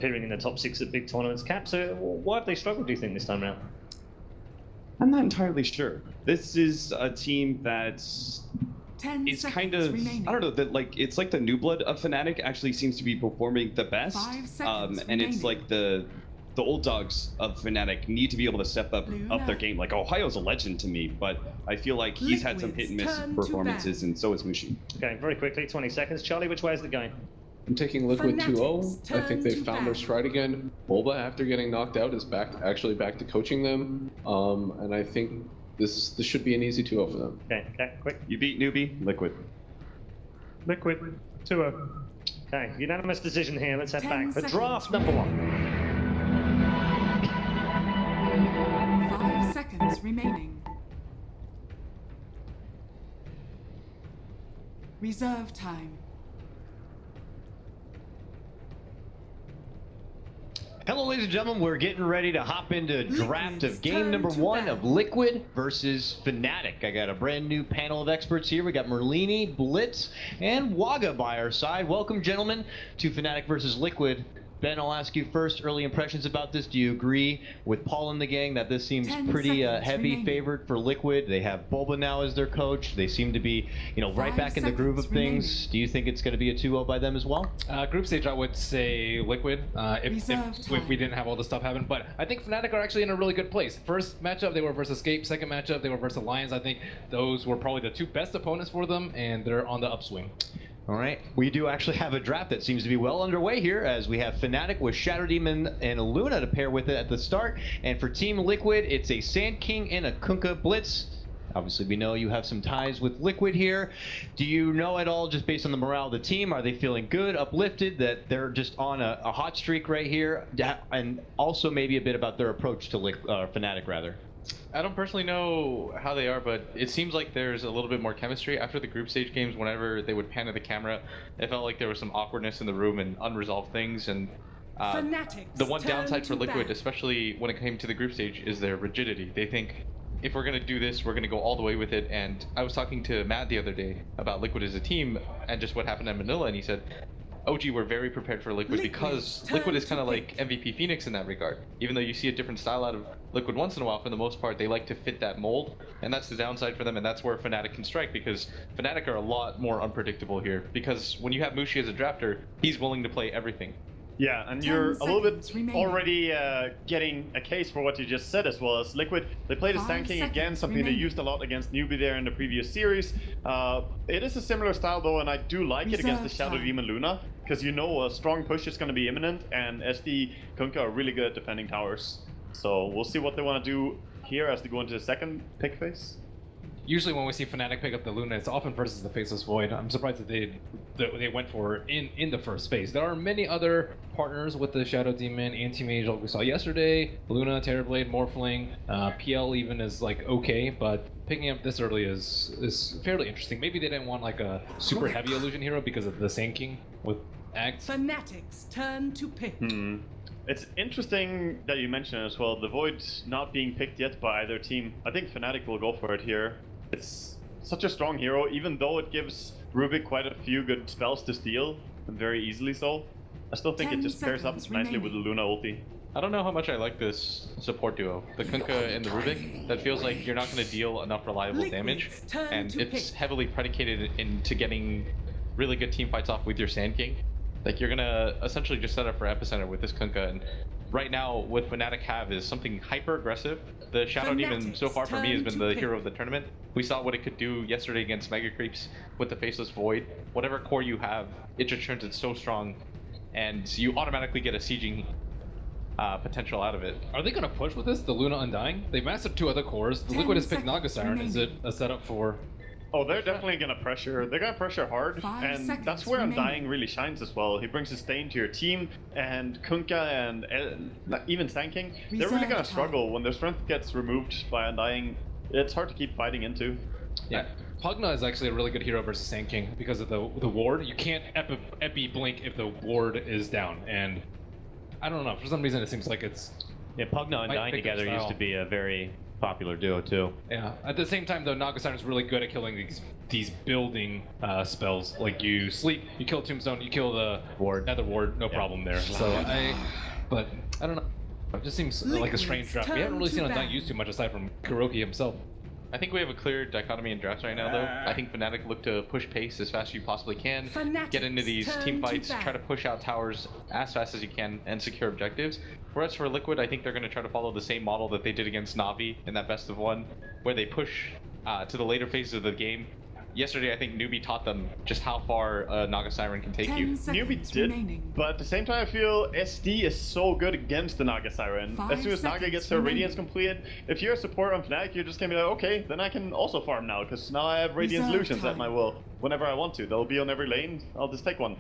appearing in the top 6 at big tournaments. Cap, so why have they struggled, do you think, this time around? I'm not entirely sure. This is a team that's it's kind of remaining. I don't know, that like it's like the new blood of Fnatic actually seems to be performing the best. And it's like the old dogs of Fnatic need to be able to step up their game. Like Ohio's a legend to me, but I feel like he's had some hit and miss performances, and so is Mushi. Okay, very quickly, 20 seconds. Charlie, which way is it going? I'm taking Liquid 2-0. I think they found their stride again. Bulba, after getting knocked out, is actually back to coaching them. And I think this should be an easy 2-0 for them. Okay, quick. You beat newbie, Liquid. Liquid, 2-0. Okay, unanimous decision here. Let's head back for draft number 1. 5 seconds remaining. Reserve time. Hello, ladies and gentlemen. We're getting ready to hop into draft of game number 1 of Liquid versus Fnatic. I got a brand new panel of experts here. We got Merlini, Blitz, and Waga by our side. Welcome, gentlemen, to Fnatic versus Liquid. Ben, I'll ask you first, early impressions about this. Do you agree with Paul and the gang that this seems pretty heavy favored for Liquid? They have Bulba now as their coach. They seem to be, right back in the groove of things. Do you think it's going to be a 2-0 by them as well? Group stage, I would say Liquid, if we didn't have all this stuff happen. But I think Fnatic are actually in a really good place. First matchup, they were versus Escape. Second matchup, they were versus Alliance. I think those were probably the 2 best opponents for them, and they're on the upswing. All right, we do actually have a draft that seems to be well underway here, as we have Fnatic with Shadow Demon and Luna to pair with it at the start. And for Team Liquid, it's a Sand King and a Kunkka Blitz. Obviously, we know you have some ties with Liquid here. Do you know at all, just based on the morale of the team, are they feeling good, uplifted, that they're just on a hot streak right here? And also maybe a bit about their approach to Fnatic, rather. I don't personally know how they are, but it seems like there's a little bit more chemistry. After the group stage games, whenever they would pan to the camera, it felt like there was some awkwardness in the room and unresolved things. And the one downside for Liquid, especially when it came to the group stage, is their rigidity. They think, if we're going to do this, we're going to go all the way with it. And I was talking to Matt the other day about Liquid as a team and just what happened in Manila, and he said, OG, we're very prepared for Liquid because Liquid is kind of like MVP Phoenix in that regard. Even though you see a different style out of Liquid once in a while, for the most part, they like to fit that mold. And that's the downside for them, and that's where Fnatic can strike, because Fnatic are a lot more unpredictable here. Because when you have Mushi as a drafter, he's willing to play everything. Yeah, and you're a little bit already getting a case for what you just said, as well as Liquid. They played a Sand King again, something they used a lot against Newbie there in the previous series. It is a similar style though, and I do like it against the Shadow Demon Luna, because a strong push is going to be imminent, and SD Kunkka are really good at defending towers. So we'll see what they want to do here as they go into the second pick phase. Usually when we see Fnatic pick up the Luna, it's often versus the Faceless Void. I'm surprised that they went for in the first phase. There are many other partners with the Shadow Demon, Anti-Mage, like we saw yesterday, Luna, Terrorblade, Morphling, PL even is like okay, but picking up this early is fairly interesting. Maybe they didn't want like a super heavy illusion hero because of the Sand King with Ags. Fnatic's turn to pick. It's interesting that you mentioned as well, the Void not being picked yet by either team. I think Fnatic will go for it here. It's such a strong hero, even though it gives Rubik quite a few good spells to steal, and very easily so. I still think it just pairs up nicely with the Luna ulti. I don't know how much I like this support duo, the Kunkka and the Rubik. That feels like you're not going to deal enough reliable damage, and it's heavily predicated into getting really good team fights off with your Sand King. Like, you're gonna essentially just set up for Epicenter with this Kunkka, and right now what Fnatic have is something hyper aggressive. The Shadow Demon so far for me has been the hero of the tournament. We saw what it could do yesterday against Mega Creeps with the Faceless Void. Whatever core you have, it just turns it so strong, and you automatically get a sieging potential out of it. Are they gonna push with this, the Luna Undying? They mastered 2 other cores. The Liquid has picked Naga Siren. Is it a setup for... Oh, they're definitely gonna pressure. They're gonna pressure hard, and that's where Undying really shines as well. He brings a stain to your team, and Kunkka and even Sand King, they're really gonna struggle when their strength gets removed by Undying. It's hard to keep fighting into. Yeah, Pugna is actually a really good hero versus Sand King because of the ward. You can't epi blink if the ward is down, and I don't know, for some reason it seems like it's... Yeah, Pugna and Undying together used to be a very popular duo too. Yeah. At the same time, though, Naga Siren's really good at killing these building spells. Like you sleep, you kill Tombstone, you kill the Ward. Nether Ward, no problem there. So but I don't know. It just seems like a strange draft. We haven't really seen Undying used too much aside from Kuroki himself. I think we have a clear dichotomy in drafts right now, though. I think Fnatic look to push pace as fast as you possibly can, get into these team fights, try to push out towers as fast as you can, and secure objectives. Whereas for Liquid, I think they're going to try to follow the same model that they did against Na'Vi in that best of one, where they push to the later phases of the game. Yesterday, I think Newbie taught them just how far Naga Siren can take you. Newbie did, but at the same time, I feel SD is so good against the Naga Siren. As soon as Naga gets her Radiance completed, if you're a support on Fnatic, you're just gonna be like, okay, then I can also farm now, because now I have Radiance Illusions at my will. Whenever I want to, they'll be on every lane, I'll just take one.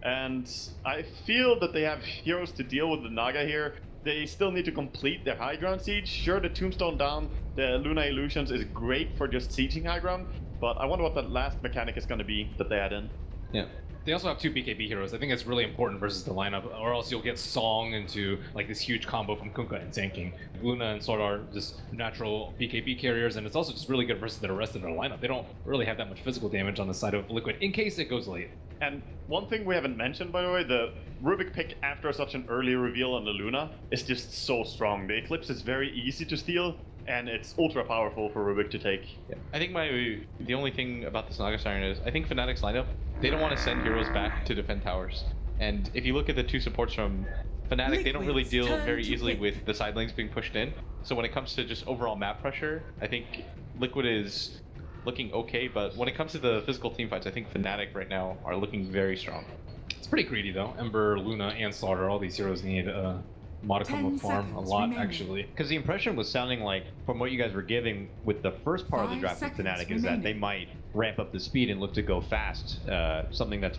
And I feel that they have heroes to deal with the Naga here. They still need to complete their high ground siege. Sure, the Tombstone down, the Luna Illusions is great for just sieging high ground, but I wonder what that last mechanic is going to be that they add in. Yeah. They also have 2 BKB heroes. I think it's really important versus the lineup, or else you'll get Song into like this huge combo from Kunkka and Sand King. Luna and Sword are just natural BKB carriers, and it's also just really good versus the rest of their lineup. They don't really have that much physical damage on the side of Liquid in case it goes late. And one thing we haven't mentioned, by the way, the Rubik pick after such an early reveal on the Luna is just so strong. The Eclipse is very easy to steal, and it's ultra powerful for Rubik to take. Yeah. I think the only thing about this Naga Siren is I think Fnatic's lineup, they don't want to send heroes back to defend towers. And if you look at the 2 supports from Fnatic, they don't really deal very easily with the side lanes being pushed in. So when it comes to just overall map pressure, I think Liquid is looking okay, but when it comes to the physical team fights, I think Fnatic right now are looking very strong. It's pretty greedy though. Ember, Luna, and Slaughter, all these heroes need modicum of farm, a lot actually. Because the impression was sounding like, from what you guys were giving with the first part of the draft with Fnatic, is that they might ramp up the speed and look to go fast. Something that's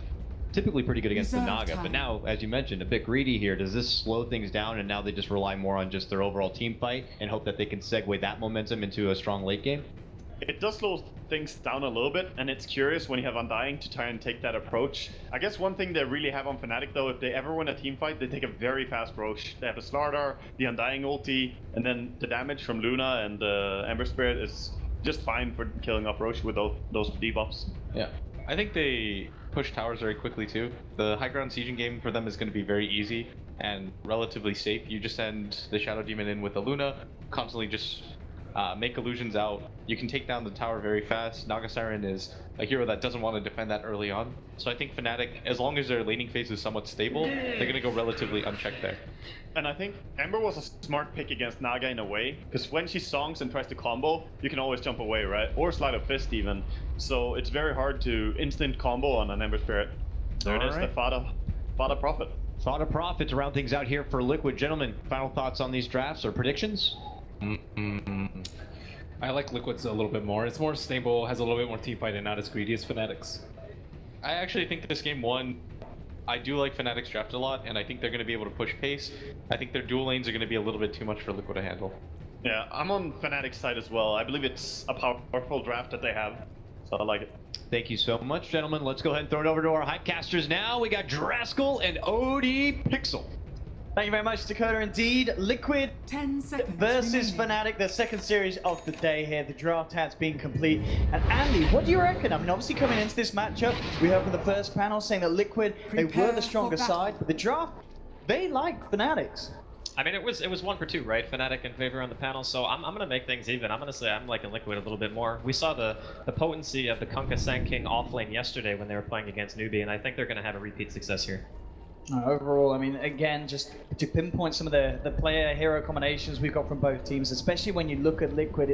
typically pretty good against the Naga. But now, as you mentioned, a bit greedy here. Does this slow things down and now they just rely more on just their overall team fight and hope that they can segue that momentum into a strong late game? It does slow things down a little bit, and it's curious when you have Undying to try and take that approach. I guess one thing they really have on Fnatic, though, if they ever win a team fight, they take a very fast Roche. They have a Slardar, the Undying ulti, and then the damage from Luna and Ember Spirit is just fine for killing off Roche with those debuffs. Yeah. I think they push towers very quickly, too. The high ground sieging game for them is going to be very easy and relatively safe. You just send the Shadow Demon in with the Luna, constantly just make illusions out. You can take down the tower very fast. Naga Siren is a hero that doesn't want to defend that early on. So I think Fnatic, as long as their laning phase is somewhat stable, they're going to go relatively unchecked there. And I think Ember was a smart pick against Naga in a way, because when she songs and tries to combo, you can always jump away, right? Or slide a fist even. So it's very hard to instant combo on an Ember Spirit. There it is, the Fada Prophet. Fada Prophet to round things out here for Liquid. Gentlemen, final thoughts on these drafts or predictions? I like Liquid's a little bit more. It's more stable, has a little bit more team fight, and not as greedy as Fnatic's. I actually think this game 1, I do like Fnatic's draft a lot, and I think they're going to be able to push pace. I think their dual lanes are going to be a little bit too much for Liquid to handle. Yeah, I'm on Fnatic's side as well. I believe it's a powerful draft that they have, so I like it. Thank you so much, gentlemen. Let's go ahead and throw it over to our hypecasters now. We got Draskell and OD Pixel. Thank you very much, Dakota. Indeed, Liquid 10 seconds versus Fnatic, the second series of the day here. The draft has been complete. And Andy, what do you reckon? I mean, obviously coming into this matchup, we heard from the first panel saying that Liquid, they were the stronger side, but the draft, they like Fnatic's. I mean, it was 1 for 2, right? Fnatic in favor on the panel, so I'm going to make things even. I'm going to say I'm liking Liquid a little bit more. We saw the potency of the Kunkka Sand King offlane yesterday when they were playing against Newbie, and I think they're going to have a repeat success here. Overall, I mean, again, just to pinpoint some of the player-hero combinations we've got from both teams, especially when you look at Liquid,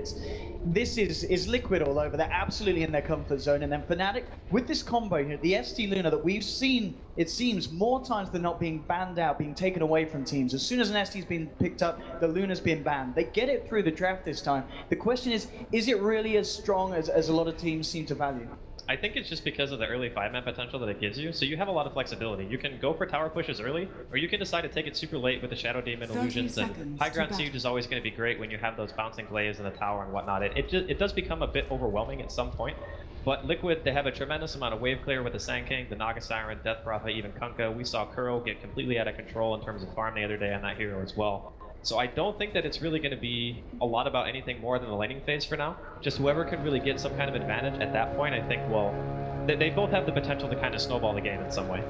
this is Liquid all over. They're absolutely in their comfort zone. And then Fnatic, with this combo here, the ST Luna that we've seen, it seems, more times than not being banned out, being taken away from teams. As soon as an ST's been picked up, the Luna's been banned. They get it through the draft this time. The question is it really as strong as a lot of teams seem to value? I think it's just because of the early 5-man potential that it gives you, so you have a lot of flexibility. You can go for tower pushes early, or you can decide to take it super late with the Shadow Demon illusions, and high ground siege is always going to be great when you have those bouncing glaives in the tower and whatnot. It does become a bit overwhelming at some point, but Liquid, they have a tremendous amount of wave clear with the Sand King, the Naga Siren, Death Prophet, even Kunkka. We saw Kuro get completely out of control in terms of farm the other day on that hero as well. So I don't think that it's really going to be a lot about anything more than the laning phase for now. Just whoever can really get some kind of advantage at that point, I think, well, they both have the potential to kind of snowball the game in some way.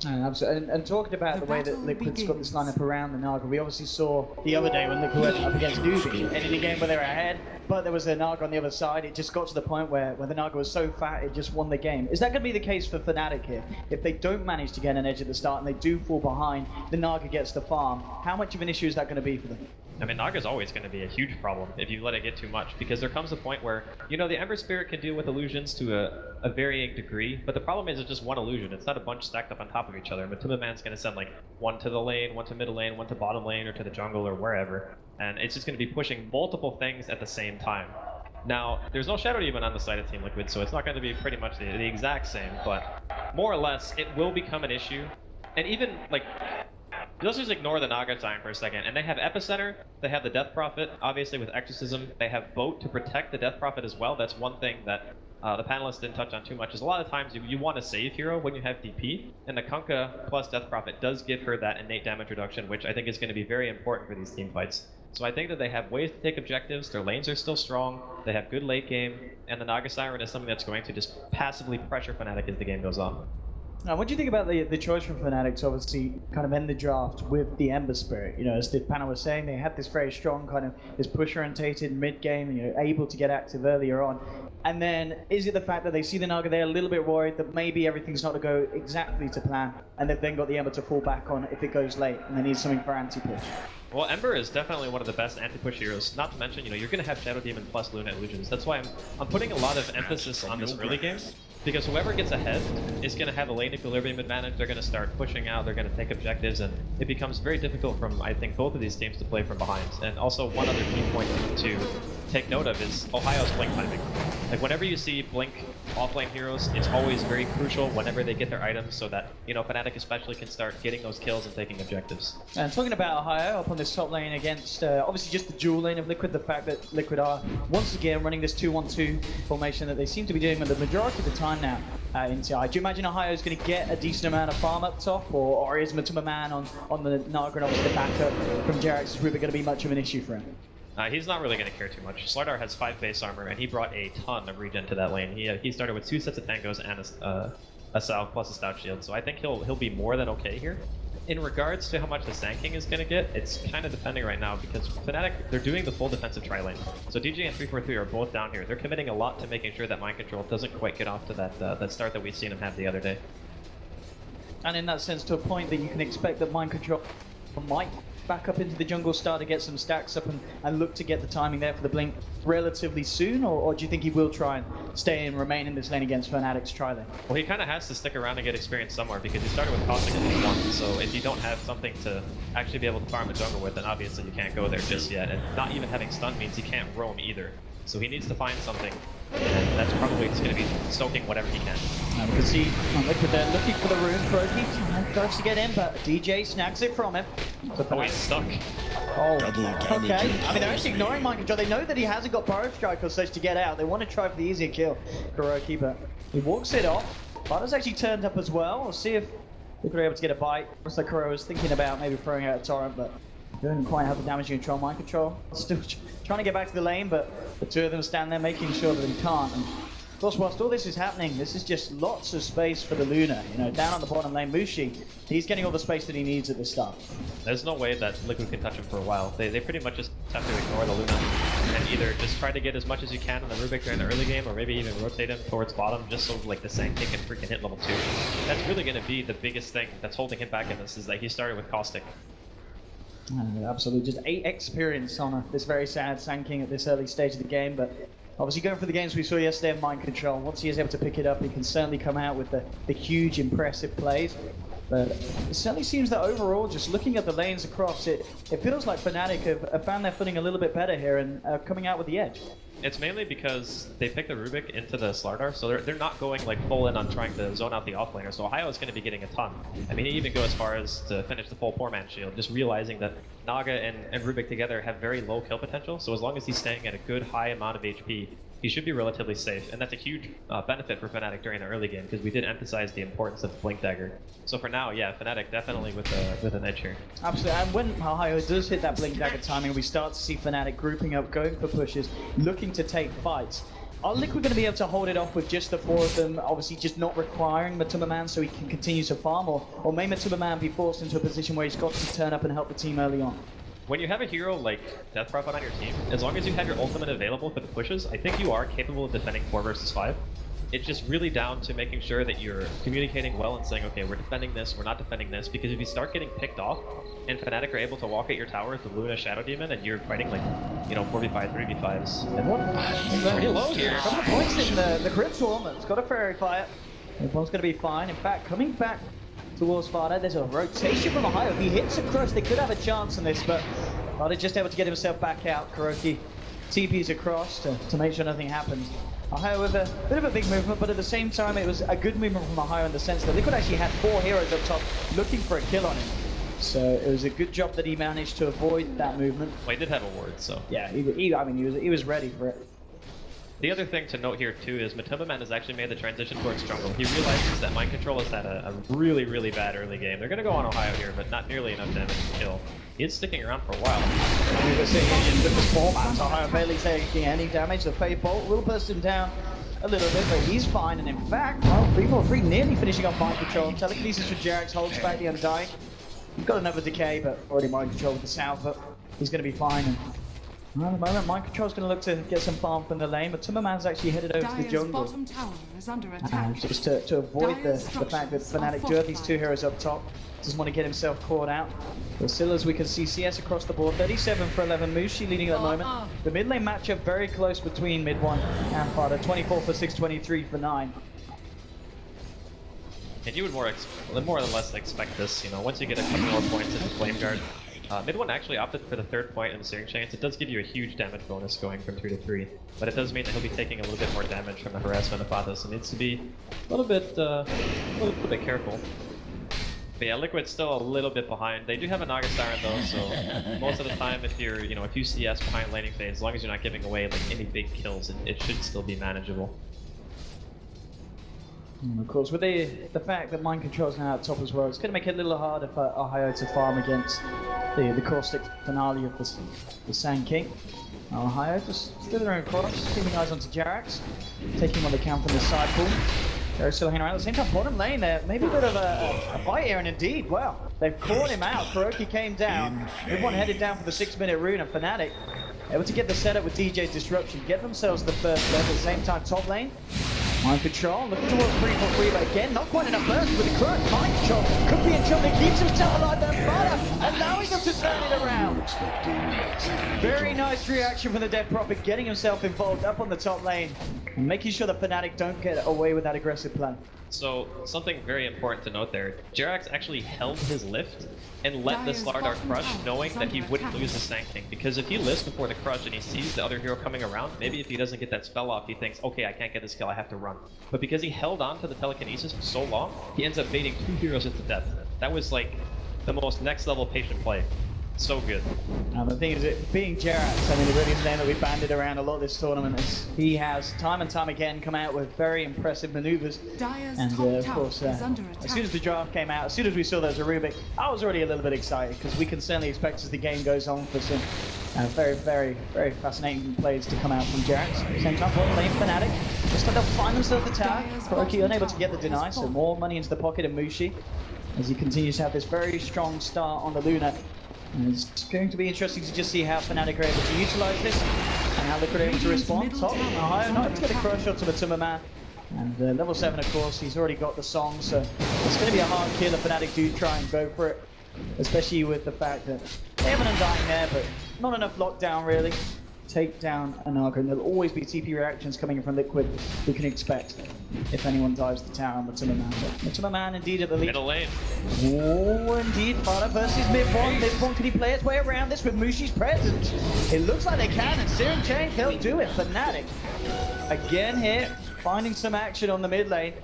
Absolutely. And talking about the way that Liquid's got this lineup around the Naga, we obviously saw the other day when Liquid went up against Newbie, ending the game where they were ahead, but there was a Naga on the other side. It just got to the point where the Naga was so fat, it just won the game. Is that going to be the case for Fnatic here? If they don't manage to get an edge at the start and they do fall behind, the Naga gets the farm. How much of an issue is that going to be for them? I mean, Naga's always going to be a huge problem if you let it get too much, because there comes a point where, you know, the Ember Spirit can deal with illusions to a varying degree, but the problem is it's just one illusion. It's not a bunch stacked up on top of each other. Matuma Man's going to send like one to the lane, one to middle lane, one to bottom lane, or to the jungle, or wherever, and it's just going to be pushing multiple things at the same time. Now, there's no Shadow Demon on the side of Team Liquid, so it's not going to be pretty much the exact same, but more or less, it will become an issue. And even, like, let's just ignore the Naga time for a second. And they have Epicenter, they have the Death Prophet, obviously with Exorcism. They have Boat to protect the Death Prophet as well. That's one thing that the panelists didn't touch on too much, is a lot of times you want to save hero when you have DP. And the Kunkka plus Death Prophet does give her that innate damage reduction, which I think is going to be very important for these team fights. So I think that they have ways to take objectives, their lanes are still strong, they have good late game, and the Naga Siren is something that's going to just passively pressure Fnatic as the game goes on. Now, what do you think about the choice from Fnatic to obviously kind of end the draft with the Ember Spirit? You know, as the panel was saying, they had this very strong kind of this push-orientated mid-game, you know, able to get active earlier on. And then, is it the fact that they see the Naga there a little bit worried that maybe everything's not to go exactly to plan, and they've then got the Ember to fall back on if it goes late, and they need something for anti-push? Well, Ember is definitely one of the best anti-push heroes. Not to mention, you know, you're going to have Shadow Demon plus Luna Illusions. That's why I'm putting a lot of emphasis on this early game, because whoever gets ahead is going to have a lane equilibrium advantage. They're going to start pushing out, they're going to take objectives, and it becomes very difficult from, I think, both of these teams to play from behind. And also, one other key point to take note of is Ohio's blink timing. Like, whenever you see blink offlane heroes, it's always very crucial whenever they get their items, so that, you know, Fnatic especially can start getting those kills and taking objectives. And talking about Ohio up on this top lane against, obviously just the dual lane of Liquid, the fact that Liquid are once again running this 2-1-2 formation that they seem to be doing with the majority of the time now in TI. Do you imagine Ohio is going to get a decent amount of farm up top, or is Matuma Man on the Naga and obviously the backup from Jerax's Rubik going to be much of an issue for him? He's not really going to care too much. Slardar has 5 base armor, and he brought a ton of regen to that lane. He started with 2 sets of tangos and a Sal plus a stout shield, so I think he'll be more than okay here. In regards to how much the Sand King is going to get, it's kind of depending right now, because Fnatic, they're doing the full defensive tri-lane. So DJ and 343 are both down here. They're committing a lot to making sure that Mind Control doesn't quite get off to that start that we've seen him have the other day. And in that sense, to a point that you can expect that Mind Control might back up into the jungle, start to get some stacks up and look to get the timing there for the blink relatively soon, or do you think he will try and stay and remain in this lane against Fnatic's tri-lane? Well, he kind of has to stick around and get experience somewhere, because he started with Caustic in one, so if you don't have something to actually be able to farm the jungle with, then obviously you can't go there just yet, and not even having stun means he can't roam either. So he needs to find something, and that's probably just going to be soaking whatever he can. Now we can see Liquid there looking for the rune. Froki tries to get in, but DJ snacks it from him. Oh, he's stuck. Oh, okay. I mean, they're actually ignoring Mind Control. They know that he hasn't got Burrow Strike or such to get out. They want to try for the easier kill, Kuroki, but he walks it off. Butters actually turned up as well. We'll see if Liquid are able to get a bite. Looks like Kuro was thinking about maybe throwing out a torrent, but didn't quite have the damage control. Mind Control still trying to get back to the lane, but the two of them stand there making sure that he can't. And of course, whilst all this is happening, this is just lots of space for the Luna. You know, down on the bottom lane, Mushi, he's getting all the space that he needs at the start. There's no way that Liquid can touch him for a while. They pretty much just have to ignore the Luna and either just try to get as much as you can on the Rubik during the early game, or maybe even rotate him towards bottom just so like the Sand King can freaking hit level 2. That's really going to be the biggest thing that's holding him back in this, is that he started with Caustic. Absolutely, just 8 experience on this very sad Sand King at this early stage of the game, but obviously going for the games we saw yesterday of Mind Control, once he is able to pick it up, he can certainly come out with the huge, impressive plays. But it certainly seems that overall, just looking at the lanes across, it feels like Fnatic have found their footing a little bit better here and are coming out with the edge. It's mainly because they picked the Rubik into the Slardar, so they're not going like full in on trying to zone out the offlaner, so Ohio is going to be getting a ton. I mean, he even go as far as to finish the full poor man shield, just realizing that Naga and Rubik together have very low kill potential, so as long as he's staying at a good high amount of HP, he should be relatively safe, and that's a huge benefit for Fnatic during the early game, because we did emphasize the importance of the Blink Dagger. So for now, yeah, Fnatic definitely with an edge here. Absolutely, and when Ohio does hit that Blink Dagger timing, we start to see Fnatic grouping up, going for pushes, looking to take fights. Are Liquid going to be able to hold it off with just the 4 of them, obviously just not requiring Matuma Man so he can continue to farm, or may Matuma Man be forced into a position where he's got to turn up and help the team early on? When you have a hero like Death Prophet on your team, as long as you have your ultimate available for the pushes, I think you are capable of defending 4 versus 5. It's just really down to making sure that you're communicating well and saying, okay, we're defending this, we're not defending this, because if you start getting picked off, and Fnatic are able to walk at your tower with the Luna Shadow Demon, and you're fighting like, 4v5, 3v5s. Pretty low here. A couple of points in the crit swarm. It's got a Fairy Fire. Everyone's going to be fine. In fact, coming back towards Fada, there's a rotation from Ohio. If he hits a crush, they could have a chance in this, but Fada just able to get himself back out. Kuroki TPs across to make sure nothing happens. Ohio with a bit of a big movement, but at the same time, it was a good movement from Ohio in the sense that Liquid actually had 4 heroes up top looking for a kill on him. So it was a good job that he managed to avoid that movement. Well, he did have a ward, so. Yeah, he was ready for it. The other thing to note here too is Matuma Man has actually made the transition towards jungle. He realizes that Mind Control has had a really, really bad early game. They're going to go on Ohio here, but not nearly enough damage to kill. He is sticking around for a while. We were seeing in the formats, Ohio barely taking any damage. The Fade Bolt will burst him down a little bit, but he's fine. And in fact, well, 3-4-3 nearly finishing off Mind Control. Telekinesis for Jerax holds back the Undying. He's got another decay, but already Mind Control with the south, but he's going to be fine. And at the moment, Mind Control's going to look to get some farm from the lane, but Timmerman's actually headed over to the jungle. Bottom tower is under attack. Just to avoid the fact that Fnatic do have these 2 heroes up top. Doesn't want to get himself caught out. But still, as we can see, CS across the board, 37 for 11. Mushi leading at the moment. The mid lane matchup very close between mid 1 and Fada. 24 for 6, 23 for 9. And you would more or less expect this, once you get a couple more points in the Flame Guard. Mid 1 actually opted for the 3rd point in the Searing Chance. It does give you a huge damage bonus going from 2 to 3, but it does mean that he'll be taking a little bit more damage from the harassment of Fathas, so needs to be a little bit careful. But yeah, Liquid's still a little bit behind. They do have a Naga Siren though, so most of the time if you're, if you CS behind laning phase, as long as you're not giving away like any big kills, it should still be manageable. And of course, with the fact that Mind Control's now at top as well, it's going to make it a little harder for Ohio to farm against the caustic finale of the Sand King. Ohio just slithering across, keeping eyes onto Jerax, taking what they can from the side pool. They're still hanging around. At the same time, bottom lane there, maybe a bit of a fight here, and indeed, well, they've caught him out. Kuroki came down, everyone headed down for the 6-minute rune, and Fnatic able to get the setup with DJ's Disruption, get themselves the first left. At the same time, top lane, Mind Control looking towards 3-4-3, but again, not quite enough burst with the crush. Mind Control could be in trouble. He keeps himself alive there, Fada, allowing him to turn it around. Very nice reaction from the Death Prophet, getting himself involved up on the top lane, and making sure that Fnatic don't get away with that aggressive plan. So, something very important to note there, Jerax actually held his lift and let the Slardar crush, knowing that he wouldn't lose the Sand King. Because if he lifts before the crush and he sees the other hero coming around, maybe if he doesn't get that spell off, he thinks, okay, I can't get this kill, I have to run. But because he held on to the telekinesis for so long, he ends up baiting 2 heroes into death. That was like the most next level patient play. So good. The thing is, being Jerax, I mean, it really is a name that we banded around a lot this tournament. He has time and time again come out with very impressive maneuvers. And of course, as soon as the draft came out, as soon as we saw there was a Rubik, I was already a little bit excited because we can certainly expect as the game goes on for some very, very, very fascinating plays to come out from Jerax. At the same time, bottom lane Fnatic just they'll find themselves the tower. Kuroki unable to get the deny, so more money into the pocket of Mushi as he continues to have this very strong start on the Luna. And it's going to be interesting to just see how Fnatic are able to utilize this and how Liquid are able to respond. Top, Ohio not able to get a crush onto the Timmerman. And level 7, of course, he's already got the song, so it's going to be a hard kill if Fnatic do try and go for it. Especially with the fact that they have an Undying there, but not enough lockdown really. Take down a Naga, and there'll always be TP reactions coming in from Liquid we can expect if anyone dives the tower on the Timmerman. But the Timmerman indeed at the lead. Middle lane. Oh, indeed, Fada versus mid 1. Mid 1, can he play its way around this with Mushi's presence? It looks like they can, and Searing Chain, he'll do it. Fnatic again here, finding some action on the mid lane.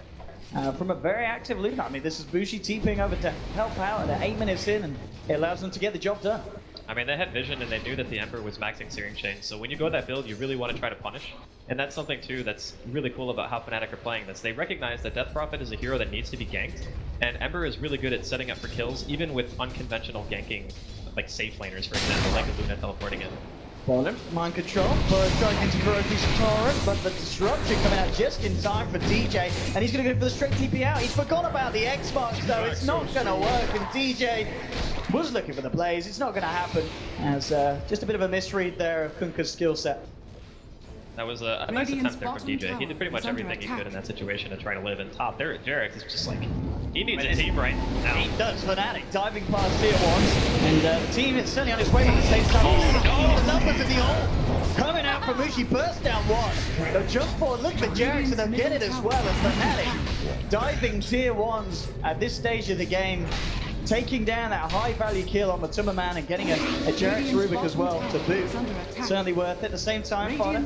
From a very active Luna. I mean, this is Mushi TPing over to help out at 8 minutes in, and it allows them to get the job done. I mean, they had vision and they knew that the Emperor was maxing Searing Chain, so when you go that build, you really want to try to punish. And that's something, too, that's really cool about how Fnatic are playing this. They recognize that Death Prophet is a hero that needs to be ganked, and Ember is really good at setting up for kills, even with unconventional ganking, like safe laners, for example, like a Luna teleporting in. Bottom, mind control, first strike into Kuroki's torrent, but the disruption coming out just in time for DJ, and he's going to go for the straight TP out. He's forgot about the Xbox, though. It's not going to work, and DJ was looking for the plays. It's not going to happen, as just a bit of a misread there of Kunkka's skill set. That was a nice attempt there from DJ. He did pretty much everything he could in that situation to try to live in top. There, Jarek is just like, he needs a team right now. He does. Fnatic diving past tier 1s, and the team is certainly on its way, but at the same time, the numbers in the ult coming out from Mushi, burst down 1. The jump forward, look for Jarek, and they'll get it as well as Fnatic diving tier 1s at this stage of the game, taking down that high-value kill on the Tumberman and getting a Jarek's Rubik as well to boot. Certainly worth it. At the same time, Fodder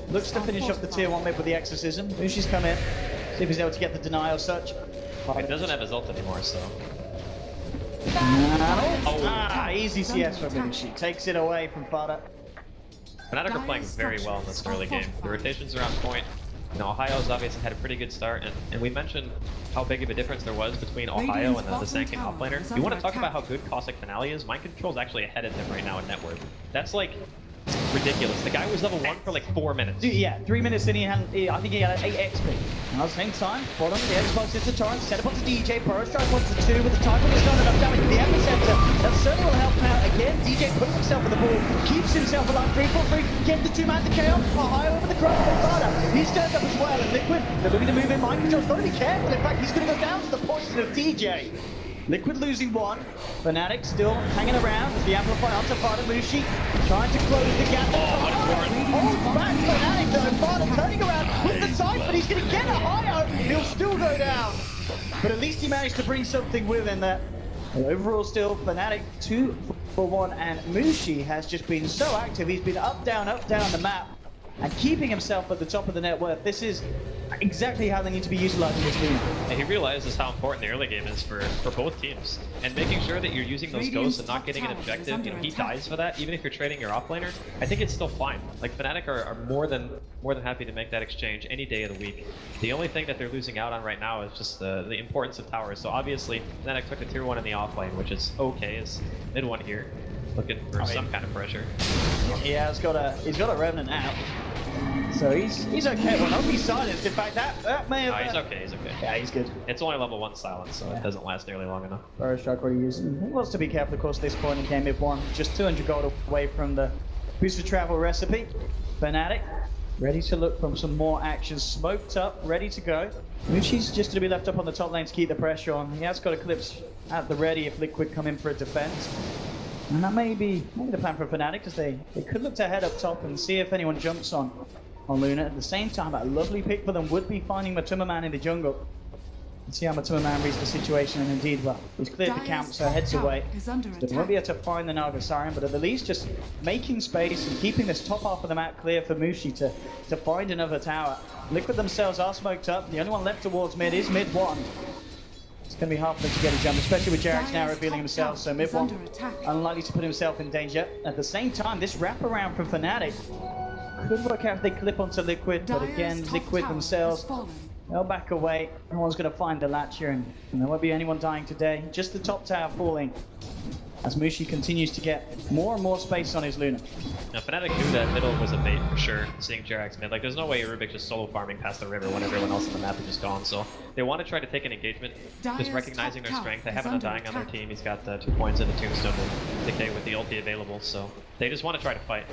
looks to finish off the tier 1 mid with the Exorcism. Mushi's come in, see if he's able to get the deny or such. He doesn't have his ult anymore, so... Easy CS for Mushi. Takes it away from Fodder. Fnatic are playing very well in this early game. The rotations are on point. You know, Ohio's obviously had a pretty good start, and we mentioned how big of a difference there was between Ohio and the Sand King offlaner. You want to talk about how good Cossack Finale is? Mind Control's actually ahead of him right now in net worth. That's like ridiculous. The guy was level 1 for like 4 minutes. Yeah, 3 minutes in, I think he had 8 XP. And at the same time, bottom the Xbox into Torrent, set up onto DJ, Burrow strike onto 2 with the time when he's done enough damage with the epicenter. That certainly will help him out again. DJ puts himself in the ball, keeps himself alive, 3-4-3, get the 2-man to KO. Ohio over the cross from Fodder. He's turned up as well, and Liquid, they're looking to move in. Mind Control's got to be careful. In fact, he's going to go down to the poison of DJ. Liquid losing 1, Fnatic still hanging around as the amplify onto Fodder. Mushi trying to close the gap. Oh, back Fnatic though. Fodder turning around with the side, but he's going to get a higher. He'll still go down, but at least he managed to bring something with him there. Well, overall still Fnatic 2 for 1, and Mushi has just been so active. He's been up down the map and keeping himself at the top of the net worth. This is exactly how they need to be utilizing this Luna. And he realizes how important the early game is for both teams. And making sure that you're using those ghosts and not getting an objective, you know, he dies for that, even if you're trading your offlaner, I think it's still fine. Like, Fnatic are more than happy to make that exchange any day of the week. The only thing that they're losing out on right now is just the importance of towers. So obviously, Fnatic took the tier 1 in the offlane, which is okay, is mid 1 here, looking for some kind of pressure. Yeah, he's got a Remnant out. So he's okay. Well, not be silenced. In fact, that may have... he's okay, he's okay. Yeah, he's good. It's only level 1 silence, so it doesn't last nearly long enough. Burrow strike already used. He wants to be careful, of course, at this point in game. If 1, just 200 gold away from the booster travel recipe. Fnatic ready to look for some more action. Smoked up, ready to go. Mushi's just going to be left up on the top lane to keep the pressure on. He has got Eclipse at the ready if Liquid come in for a defense. And that may be the plan for Fnatic, because they could look to head up top and see if anyone jumps on Luna. At the same time, a lovely pick for them would be finding Matumberman in the jungle. And see how Matumberman reads the situation, and indeed, well, he's cleared the camp, so heads away. So they won't be able to find the Naga Siren, but at the least just making space and keeping this top half of the map clear for Mushi to find another tower. Liquid themselves are smoked up. The only one left towards mid is mid 1. It's going to be hard for them to get a jump, especially with Jarek's now revealing himself, so mid 1 unlikely to put himself in danger. At the same time, this wraparound from Fnatic could work out if they clip onto Liquid, but again, Liquid themselves, they'll back away. No one's going to find the latch here, and there won't be anyone dying today. Just the top tower falling as Mushi continues to get more and more space on his Luna. Now, Fnatic knew that middle was a bait for sure, seeing Jarek's mid. Like, there's no way Rubik just solo farming past the river when everyone else on the map is just gone. So they want to try to take an engagement, just recognizing their strength. They have an Undying on their team. He's got 2 points in the Tombstone and Decay with the ulti available. So they just want to try to fight.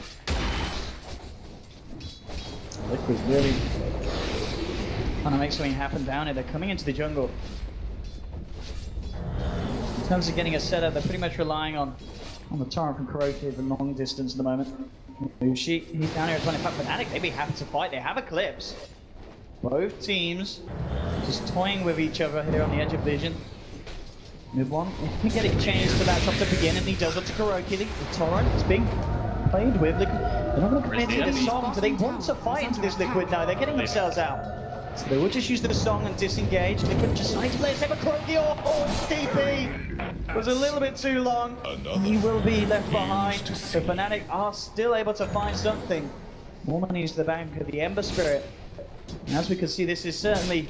Liquid really trying to make something happen down here. They're coming into the jungle. In terms of getting a setup, they're pretty much relying on the torrent from Kuroki for long distance at the moment. Mushi, he's down here at 25. Fnatic, they'd be happy to fight. They have Eclipse. Both teams just toying with each other here on the edge of vision. Mid 1, if he can get it changed to that top to begin, and he does it to Kuroki. The torrent is being played with. They're not going to commit to this song, but they want to fight into this Liquid now. They're getting themselves out. So they will just use the song and disengage. Liquid just trying to play a Croaky. Oh, DP was a little bit too long. He will be left behind. So Fnatic are still able to find something. More money to the bank of the Ember Spirit. And as we can see, this is certainly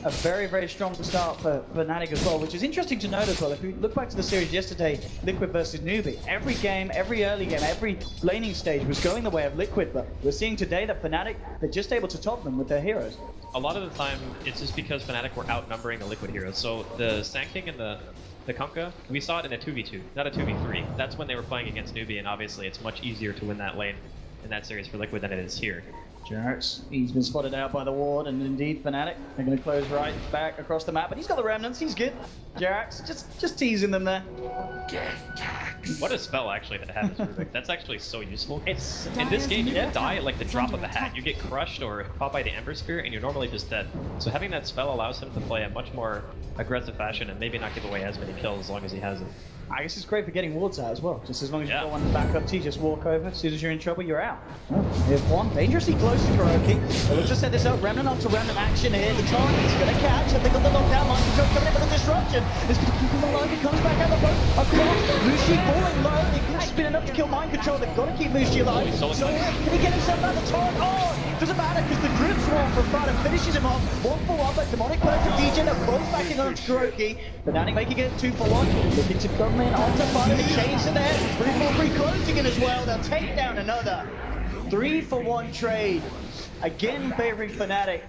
a very, very strong start for Fnatic as well, which is interesting to note as well. If we look back to the series yesterday, Liquid versus Newbie, every game, every early game, every laning stage was going the way of Liquid, but we're seeing today that Fnatic, they're just able to top them with their heroes. A lot of the time, it's just because Fnatic were outnumbering the Liquid heroes. So the Sand King and the Kunkka, we saw it in a 2v2, not a 2v3. That's when they were playing against Newbie, and obviously it's much easier to win that lane in that series for Liquid than it is here. Jerax, he's been spotted out by the ward, and indeed Fnatic, they're going to close right back across the map, but he's got the remnants, he's good. Jerax, just teasing them there. What a spell actually that happens, Rubik. That's actually so useful. It's in this game, you can die at like the drop of a hat. You get crushed or caught by the Ember Spirit, and you're normally just dead. So having that spell allows him to play a much more aggressive fashion and maybe not give away as many kills as long as he has it. I guess it's great for getting wards out as well. Just as long as you've got one back up to you, just walk over. As soon as you're in trouble, you're out. Oh, we have one dangerously close to Kuroki. So we'll just set this up. Remnant onto Remnant action here. The target is going to catch. I think on the lockdown, Mind Control coming in for the disruption. It's going to keep him alive. He comes back out the boat. Across. Mushi falling low. It's been enough to kill Mind Control. They've got to keep Mushi alive. So can he get himself out the target? Oh, doesn't matter because the Drip Swarm from Fada finishes him off. 1-for-1, but Demonic Player from DJ. They're both backing onto Kuroki. Fnatic making it 2-for-1. Looking to come in onto Fada. The chains are there. 3-4-3 closing in as well. They'll take down another 3-for-1 trade. Again favoring Fnatic.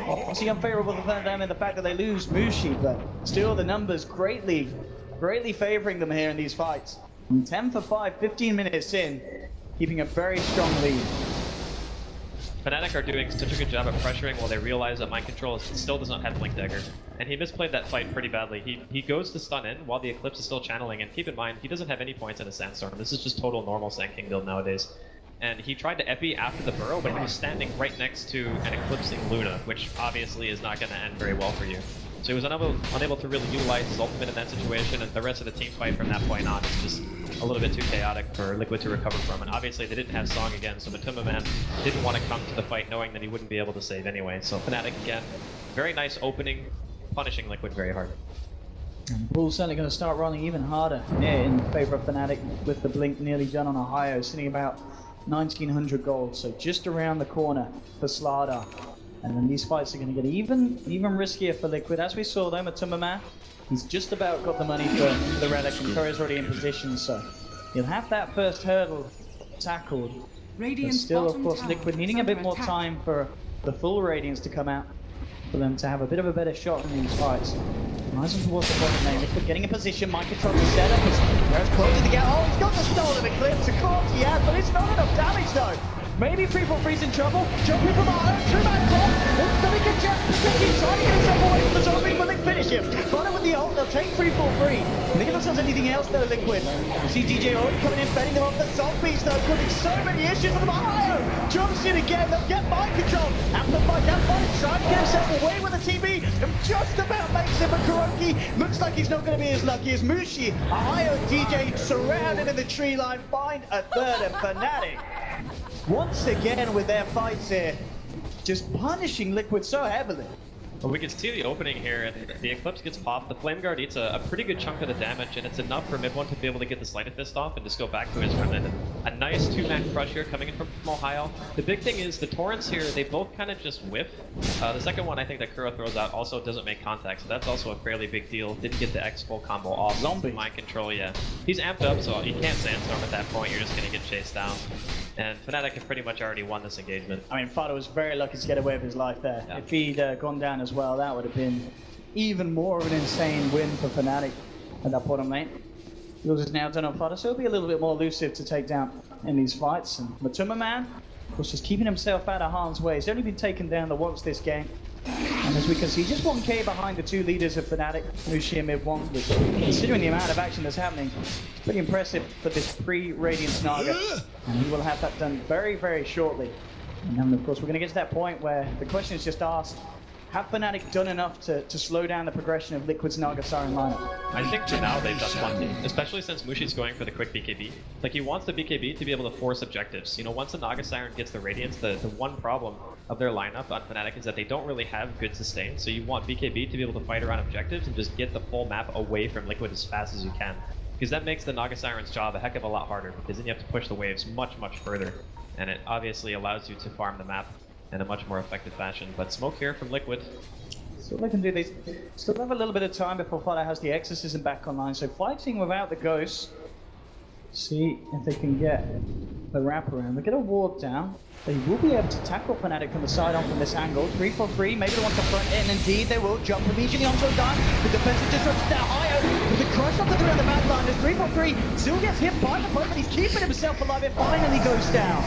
Obviously unfavorable for them in the fact that they lose Mushi, but still the numbers greatly favoring them here in these fights. 10-for-5, 15 minutes in, keeping a very strong lead. Fnatic are doing such a good job at pressuring while they realize that Mind Control still does not have Blink Dagger. And he misplayed that fight pretty badly. He goes to stun in while the Eclipse is still channeling, and keep in mind, he doesn't have any points in a Sandstorm. This is just total normal Sand King build nowadays. And he tried to epi after the burrow, but he was standing right next to an Eclipsing Luna, which obviously is not going to end very well for you. So he was unable to really utilize his ultimate in that situation, and the rest of the team fight from that point on is just a little bit too chaotic for Liquid to recover from. And obviously they didn't have Song again, so Matuma Man didn't want to come to the fight knowing that he wouldn't be able to save anyway. So Fnatic again, very nice opening, punishing Liquid very hard. Bull's certainly going to start running even harder in favor of Fnatic with the Blink nearly done on Ohio, sitting about 1900 gold, so just around the corner for Slardar. And then these fights are going to get even riskier for Liquid. As we saw though, Matuma Man, he's just about got the money for the Relic, and Curry's already in position, so he'll have that first hurdle tackled. But still, of course, Liquid needing a bit more time for the full Radiance to come out, for them to have a bit of a better shot in these fights. Rising towards the bottom lane, Liquid getting in position, Mind Control to set up, there's closing the gap. Oh, he's got the stolen Eclipse, of course he has, but it's not enough damage though. Maybe 3-4-3's in trouble, jumping from Arlo, through back top, Billy can just keep trying to get himself away from the zombie, but they finish him. Follow with the ult, they'll take 3-4-3. They give themselves anything else though, Liquid. You see DJ already coming in, fending them off the zombies though, causing so many issues for them. Ohio jumps in again, they'll get Mind Control. Amplify that fight, trying to get himself away with the TB, and just about makes it, but Kuroki looks like he's not going to be as lucky as Mushi. Ohio and DJ surrounded in the tree line, find a third, and Fnatic once again with their fights here, just punishing Liquid so heavily. Well, we can see the opening here, and the Eclipse gets popped. The Flame Guard eats a pretty good chunk of the damage, and it's enough for Mid-1 to be able to get the Sleight of Fist off and just go back to his Remnant. A nice 2-man crush here coming in from Ohio. The big thing is the Torrents here, they both kind of just whiff. The second one I think that Kuro throws out also doesn't make contact, so that's also a fairly big deal. Didn't get the X-Full combo off. Zombie. Mind Control, yeah. He's amped up, so you can't Sandstorm at that point, you're just going to get chased down. And Fnatic have pretty much already won this engagement. I mean, Fada was very lucky to get away with his life there. Yeah. If he'd gone down as well, that would have been even more of an insane win for Fnatic at that bottom lane. Yours is now done on Fada, so he'll be a little bit more elusive to take down in these fights. And Matuma Man, of course, just keeping himself out of harm's way. He's only been taken down the once this game. And as we can see, just 1k behind the two leaders of Fnatic, Mushi and Mid-1, which, considering the amount of action that's happening, it's pretty impressive for this pre-Radiance Naga. And he will have that done very, very shortly. And then, of course, we're going to get to that point where the question is just asked, have Fnatic done enough to slow down the progression of Liquid's Naga Siren lineup? I think for now they've done plenty, especially since Mushi's going for the quick BKB. Like, he wants the BKB to be able to force objectives. You know, once the Naga Siren gets the Radiance, the one problem of their lineup on Fnatic is that they don't really have good sustain, so you want BKB to be able to fight around objectives and just get the full map away from Liquid as fast as you can. Because that makes the Naga Siren's job a heck of a lot harder, because then you have to push the waves much, much further. And it obviously allows you to farm the map in a much more effective fashion. But smoke here from Liquid. So what they can do, they still have a little bit of time before Fnatic has the Exorcism back online. So fighting without the Ghost. See if they can get the wraparound. They get a ward down. They will be able to tackle Fnatic from the side on from this angle. 3-4-3, maybe they want to front it, and indeed they will jump immediately onto a dive. The defensive disruption now, Io with the crush off the three on the back line. There's 3-4-3, still gets hit by the point, but he's keeping himself alive. It finally goes down.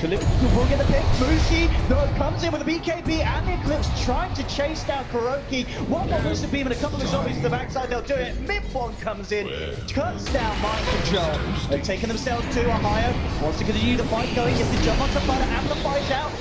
So Liverpool will get the pick. Mushi, though, comes in with a BKB and the Eclipse, trying to chase down Kuroki. One more Lucid Beam and a couple of zombies to the backside, they'll do it. Mid-one comes in, cuts down Mind Control. They're taking themselves to Ohio. Wants to continue the fight going, gets to jump onto Fire, amplifies out.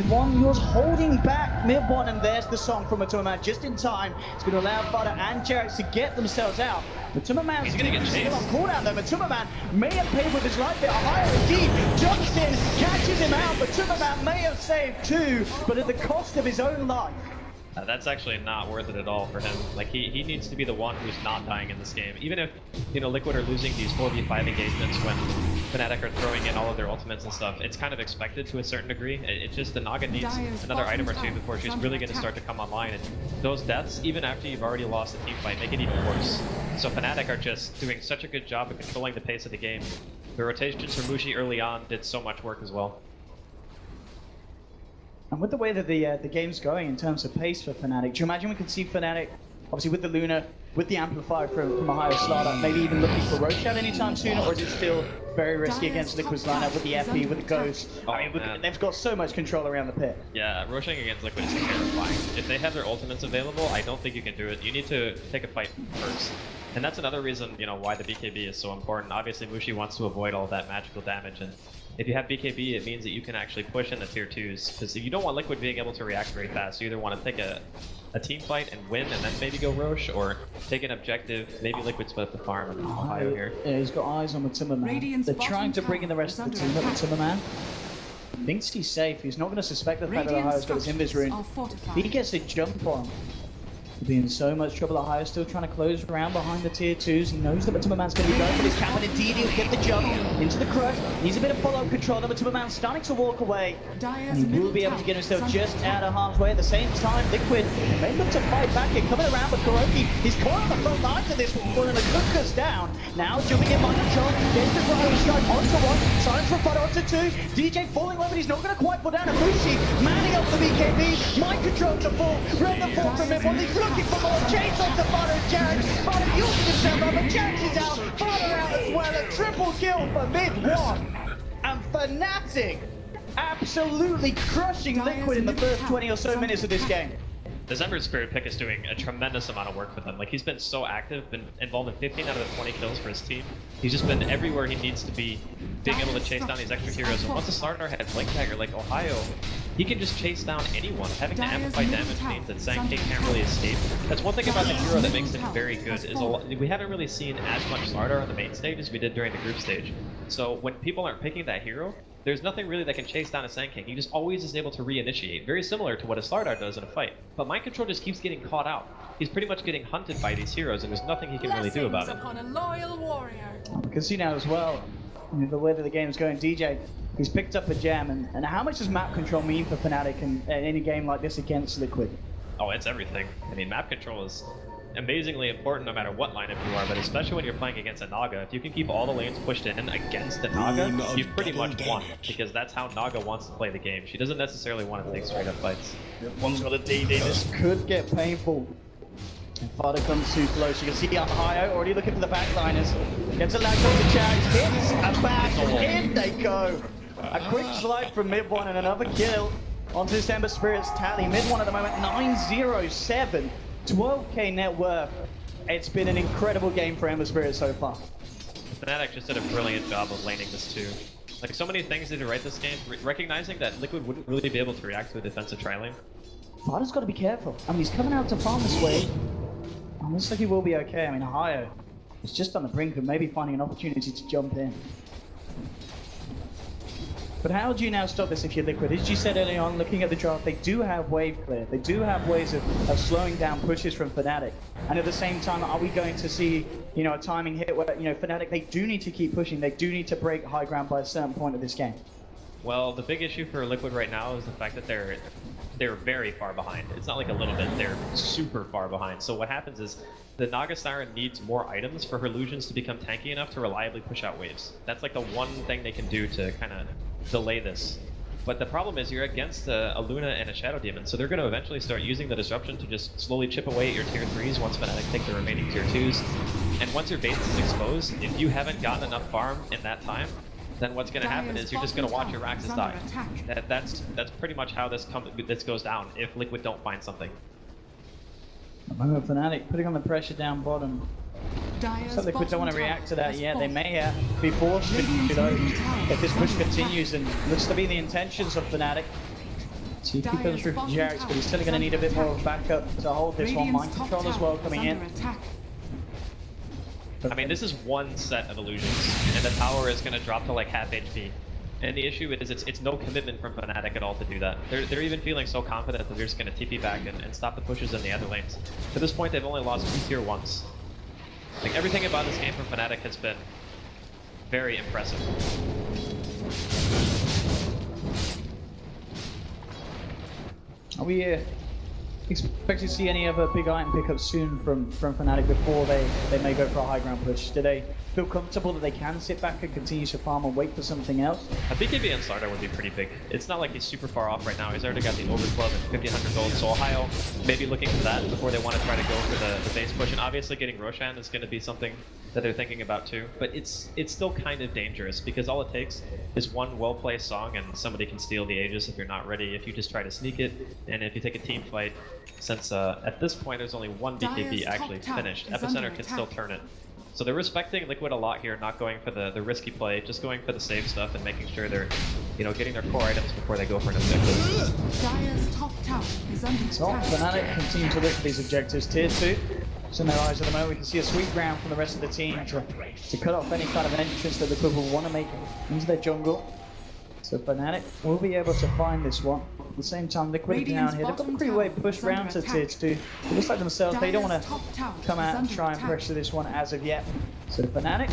One was holding back mid-one, and there's the song from Matuma just in time. It's going to allow Fada and Jarrett to get themselves out. Matuma Man's going to get still on cooldown though. Matuma Man may have paid with his life there. Ohio indeed jumps in, catches him out. Matuma Man may have saved two, but at the cost of his own life. That's actually not worth it at all for him. Like, he needs to be the one who's not dying in this game. Even if, you know, Liquid are losing these 4v5 engagements when Fnatic are throwing in all of their ultimates and stuff, it's kind of expected to a certain degree. It's just the Naga needs another item or two before she's really going to start to come online. And those deaths, even after you've already lost a team fight, make it even worse. So Fnatic are just doing such a good job of controlling the pace of the game. The rotations from Mushi early on did so much work as well. And with the way that the game's going in terms of pace for Fnatic, do you imagine we could see Fnatic, obviously with the Luna, with the Amplifier from Ohio Slaughter, maybe even looking for Roshan anytime soon, or is it still very risky against Liquid's lineup with the FP, with the Ghost? I mean, they've got so much control around the pit. Yeah, Roshan against Liquid is terrifying. If they have their ultimates available, I don't think you can do it. You need to take a fight first. And that's another reason, you know, why the BKB is so important. Obviously, Mushi wants to avoid all that magical damage, and if you have BKB, it means that you can actually push in the tier 2s, because you don't want Liquid being able to react very fast. You either want to take a team fight and win, and then maybe go Roche, or take an objective, maybe Liquid split up the farm and Ohio here. Yeah, he's got eyes on Matuma Man. They're trying to bring in the rest of the team, but Matuma Man thinks he's safe. He's not going to suspect the fact that Ohio's got his Invis rune. He gets a jump on. He'll be in so much trouble. Ohio still trying to close around behind the tier 2s. He knows that Matuma Man's going to be going for this camp, and indeed he'll get the jump into the crush. Needs a bit of follow-up control. The Matuma Man's starting to walk away. And he will be able to get himself just out of halfway. At the same time, Liquid may look to fight back here. Coming around with Kuroki. He's caught on the front lines of this one, and the Cooker's down. Now jumping in Mind Control. Gets the Ohio strike onto one. Silence from Fada onto two. DJ falling low, but he's not going to quite pull down. Abushi manning up the BKB. Mind Control to fall. Red the fall from him. He's looking for more. Chase off the Fada and Jarrett. Fada uses himself up, but Jarrett is out. Fada out as well. A triple kill for mid-one. And Fnatic absolutely crushing Liquid in the first 20 or so minutes of this game. The Zember Spirit pick is doing a tremendous amount of work for them. Like, he's been so active, been involved in 15 out of the 20 kills for his team. He's just been everywhere he needs to be, being able to chase down these extra heroes. And once a starter had Blink Dagger like Ohio, he can just chase down anyone. Having to amplify damage means that Sang King can't really escape. That's one thing about the hero that makes him very good, is we haven't really seen as much Slardar on the main stage as we did during the group stage. So when people aren't picking that hero, there's nothing really that can chase down a Sang King. He just always is able to reinitiate, very similar to what a Slardar does in a fight. But Mind Control just keeps getting caught out. He's pretty much getting hunted by these heroes, and there's nothing he can really do about it. A loyal warrior. We can see now as well, the way that the game's going. DJ, he's picked up a gem, and how much does map control mean for Fnatic in any game like this against Liquid? Oh, it's everything. I mean, map control is amazingly important no matter what lineup you are, but especially when you're playing against a Naga. If you can keep all the lanes pushed in against the Naga, you've pretty much won, because that's how Naga wants to play the game. She doesn't necessarily want to take straight up fights. One's got a DD. This could get painful. And Fada comes too close. You can see Ohio already looking for the backliners. Gets a lag on the charge. Hits a back. In they go. A quick slide from mid-one and another kill onto December Spirit's tally. Mid-one at the moment, 907. 12k net worth. It's been an incredible game for Ember Spirit so far. Fnatic just did a brilliant job of laning this too. Like, so many things they did right this game. Recognizing that Liquid wouldn't really be able to react to a defensive tri-lane. Vada's got to be careful. I mean, he's coming out to farm this way. Looks like he will be okay. I mean, Ohio is just on the brink of maybe finding an opportunity to jump in. But how do you now stop this if you're Liquid? As you said early on, looking at the draft, they do have wave clear. They do have ways of slowing down pushes from Fnatic. And at the same time, are we going to see, you know, a timing hit where, you know, Fnatic, they do need to keep pushing. They do need to break high ground by a certain point of this game. Well, the big issue for Liquid right now is the fact that they're very far behind. It's not like a little bit, they're super far behind. So what happens is the Naga Siren needs more items for her illusions to become tanky enough to reliably push out waves. That's like the one thing they can do to kind of delay this. But the problem is you're against a Luna and a Shadow Demon, so they're going to eventually start using the disruption to just slowly chip away at your tier 3s once Fnatic take the remaining tier 2s. And once your base is exposed, if you haven't gotten enough farm in that time, then what's going to happen is you're just going to watch your Raxes die. That's pretty much how this goes down if Liquid don't find something. Fnatic putting on the pressure down bottom. So Liquid don't want to react to that yet. They may be forced to, you know, if this push continues, and looks to be the intentions of Fnatic. See if he comes through for Jarex, but he's still going to need a bit more of backup to hold this one. Mind control as well coming in. I mean, this is one set of illusions, and the tower is going to drop to like half HP. And the issue is it's no commitment from Fnatic at all to do that. They're even feeling so confident that they're just going to TP back and stop the pushes in the other lanes. To this point, they've only lost 2 tier 1s. Like, everything about this game from Fnatic has been very impressive. Are we expect to see any other big item pickups soon from Fnatic before they may go for a high ground push? Do they feel comfortable that they can sit back and continue to farm and wait for something else? A BKB and Slardar would be pretty big. It's not like he's super far off right now. He's already got the overclub and 1500 gold, so Ohio maybe looking for that before they want to try to go for the base push. And obviously getting Roshan is going to be something that they're thinking about too. But it's still kind of dangerous because all it takes is one well-placed song and somebody can steal the Aegis if you're not ready, if you just try to sneak it, and if you take a team fight. Since at this point there's only one BKB actually finished, Epicenter can still turn it. So they're respecting Liquid a lot here, not going for the risky play, just going for the safe stuff and making sure they're, you know, getting their core items before they go for an objective. Dire's top tower is under attack. So Fnatic continue to look for these objectives. Tier 2, it's in their eyes at the moment. We can see a sweet ground from the rest of the team to cut off any kind of entrance that Liquid will want to make into their jungle. So Fnatic will be able to find this one. At the same time, Liquid down here. They've got a pretty way push round to tier 2. It looks like themselves, they don't want to come out and try and pressure this one as of yet. So Fnatic,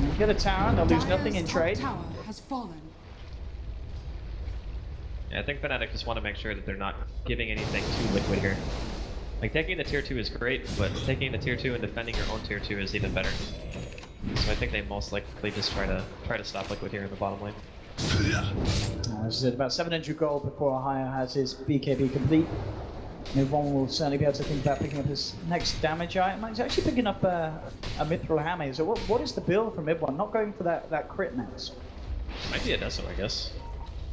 they'll get a tower and they'll lose nothing in trade. Tower has fallen. Yeah, I think Fnatic just want to make sure that they're not giving anything to Liquid here. Like, taking the tier 2 is great, but taking the tier 2 and defending your own tier 2 is even better. So I think they most likely just try to stop Liquid here in the bottom lane. As I said, about 700 gold before Ohio has his BKB complete. One will certainly be able to think about picking up his next damage item. He's actually picking up a Mithril Hammer. So what is the build from mid one? Not going for that crit max. Might be a Deso, I guess.